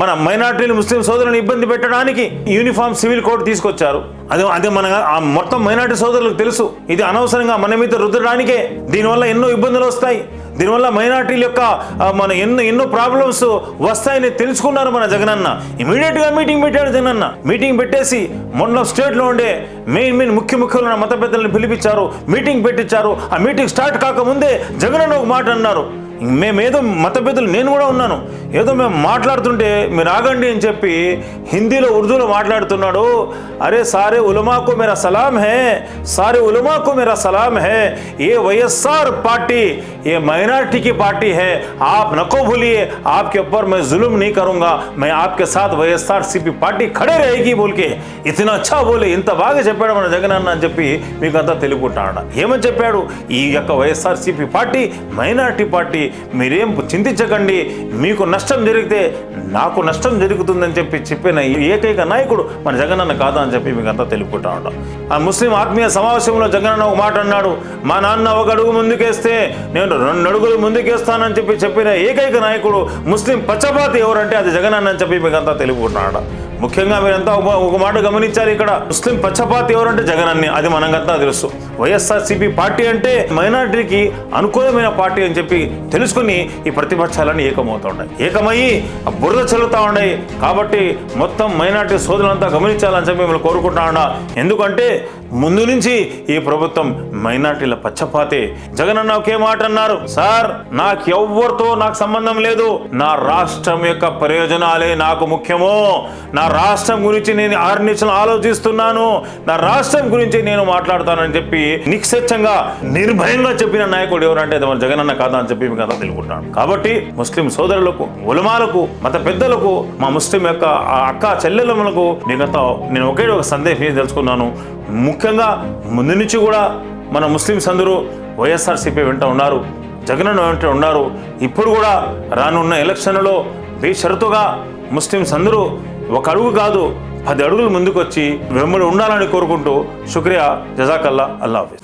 మన మైనార్టీలు ముస్లిం సోదరులను ఇబ్బంది పెట్టడానికి యూనిఫామ్ సివిల్ కోడ్ తీసుకొచ్చారు. అదే మన మొత్తం మైనార్టీ సోదరులకు తెలుసు. ఇది అనవసరంగా మన మీద రుద్దడానికే. దీనివల్ల ఎన్నో ఇబ్బందులు వస్తాయి. దీనివల్ల మైనార్టీల యొక్క మన ఎన్నో ప్రాబ్లమ్స్ వస్తాయని తెలుసుకున్నారు మన జగనన్న. ఇమీడియట్గా మీటింగ్ పెట్టాడు జగనన్న. మీటింగ్ పెట్టేసి మొన్న స్టేట్లో ఉండే మెయిన్ ముఖ్యమైన మత పెద్దలను పిలిపించారు, మీటింగ్ పెట్టించారు. ఆ మీటింగ్ స్టార్ట్ కాకముందే జగనన్న ఒక మాట అన్నారు. మేమేదో మత పెద్దలు, నేను కూడా ఉన్నాను, ఏదో మేము మాట్లాడుతుంటే మీరు ఆగండి అని చెప్పి హిందీలో ఉర్దూలో మాట్లాడుతున్నాడు. అరే సారే ఉలమాకు మేరా సలాం హే, सारे उलमा को मेरा सलाम है, ये వైఎస్ఆర్ पार्टी ये माइनॉरिटी की पार्टी है, आप नको भूलिए, आपके ऊपर मैं जुल्म नहीं करूंगा, मैं आपके साथ వైఎస్ఆర్సీపీ పార్టీ खड़े रहेगी बोल के इतना अच्छा बोले. ఇంత బాగా చెప్పాడు మన జగనన్న అని చెప్పి మీకు అంతా తెలుపుకుంటాడు. ఏమని చెప్పాడు? ఈ యొక్క వైఎస్ఆర్సీపీ పార్టీ మైనారిటీ పార్టీ, మీరేం చింతించకండి, మీకు నష్టం జరిగితే నాకు నష్టం జరుగుతుందని చెప్పిన ఏకైక నాయకుడు మన జగనన్న కాదా అని చెప్పి మీకు అంతా తెలుపుకుంటా ఉంటాం. ఆ ముస్లిం ఆత్మీయ సమావేశంలో జగనన్న ఒక మాట అన్నాడు. మా నాన్న ఒక అడుగు ముందుకేస్తే నేను 2 అడుగులు ముందుకేస్తానని చెప్పిన ఏకైక నాయకుడు ముస్లిం పచ్చపాతి ఎవరంటే అది జగనన్న అని చెప్పి మీకు అంతా తెలుపుకుంటున్నాడు. ముఖ్యంగా మీరంతా ఒక మాట గమనించాలి. ఇక్కడ ముస్లిం పచ్చపాతి ఎవరంటే జగనన్నే, అది మనకంతా తెలుసు. వైఎస్ఆర్సీపీ పార్టీ అంటే మైనారిటీకి అనుకూలమైన పార్టీ అని చెప్పి తెలుసుకుని ఈ ప్రతిపక్షాలన్నీ ఏకమవుతుంటాయి, ఏకమయ్యి బురద చల్లుతా ఉన్నాయి. కాబట్టి మొత్తం మైనారిటీ సోదరులంతా గమనించాలని చెప్పి మిమ్మల్ని కోరుకుంటా ఉన్నా. ఎందుకంటే ముందు నుంచి ఈ ప్రభుత్వం మైనారిటీల పచ్చపాతే. జగనన్న ఒకే మాట అన్నారు, సార్ నాకు సంబంధం లేదు, నా రాష్ట్రం యొక్క ప్రయోజనాలే నాకు ముఖ్యము, నా రాష్ట్రం గురించి నేను 6 నిమిషాలు ఆలోచిస్తున్నాను, నా రాష్ట్రం గురించి నేను మాట్లాడతానని చెప్పి నిశ్చయంగా నిర్భయంగా చెప్పిన నాయకుడు ఎవరంటే అది మన జగనన్న కాదా అని చెప్పి మీకు అంతా తెలుపుకుంటాను. కాబట్టి ముస్లిం సోదరులకు, ఉలమాలకు, మత పెద్దలకు, మా ముస్లిం యొక్క అక్క చెల్లెళ్ళకు మీకంతా నేను ఒకే ఒక సందేశం తెలుసుకున్నాను. ముఖ్యంగా ముందు నుంచి కూడా మన ముస్లిమ్స్ అందరూ వైఎస్ఆర్సీపీ వెంట ఉన్నారు, జగనన్న వెంట ఉన్నారు. ఇప్పుడు కూడా రానున్న ఎలక్షన్లలో బేషరతుగా ముస్లిమ్స్ అందరూ 1 అడుగు కాదు 10 అడుగులు ముందుకు వచ్చి వెంబడి ఉండాలని కోరుకుంటూ శుక్రియా, జజాకల్లా, అల్లా హాఫిజ్.